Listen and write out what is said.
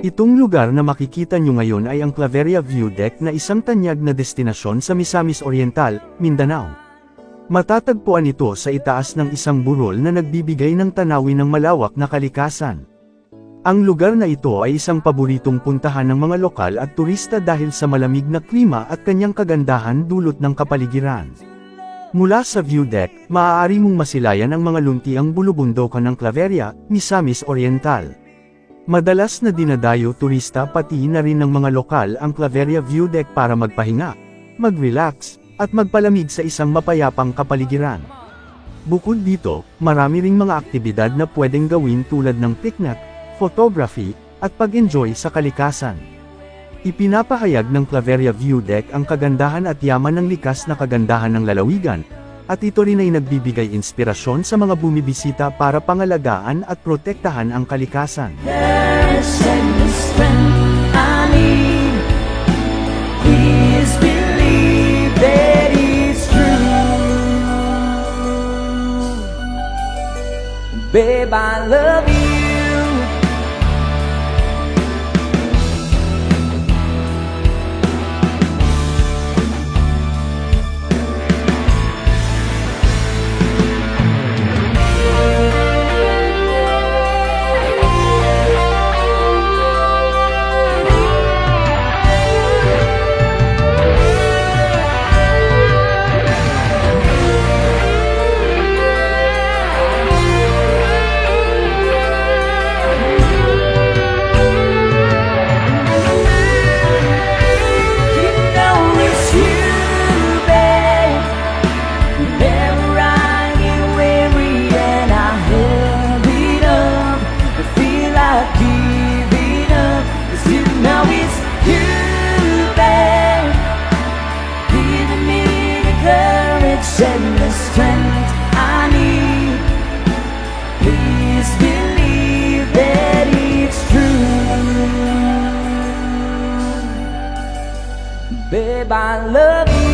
Itong lugar na makikita nyo ngayon ay ang Claveria View Deck na isang tanyag na destinasyon sa Misamis Oriental, Mindanao. Matatagpuan ito sa itaas ng isang burol na nagbibigay ng tanawin ng malawak na kalikasan. Ang lugar na ito ay isang paboritong puntahan ng mga lokal at turista dahil sa malamig na klima at kanyang kagandahan dulot ng kapaligiran. Mula sa view deck, maaari mong masilayan ang mga luntiang bulubundukan ng Claveria, Misamis Oriental. Madalas na dinadayo turista pati na rin ng mga lokal ang Claveria View Deck para magpahinga, mag-relax, at magpalamig sa isang mapayapang kapaligiran. Bukod dito, marami ring mga aktibidad na pwedeng gawin tulad ng picnic, photography, at pag-enjoy sa kalikasan. Ipinapahayag ng Claveria View Deck ang kagandahan at yaman ng likas na kagandahan ng lalawigan, at ito rin ay nagbibigay inspirasyon sa mga bumibisita para pangalagaan at protektahan ang kalikasan. Babe, I love you. And the strength I need. Please believe that it's true. Babe, I love you.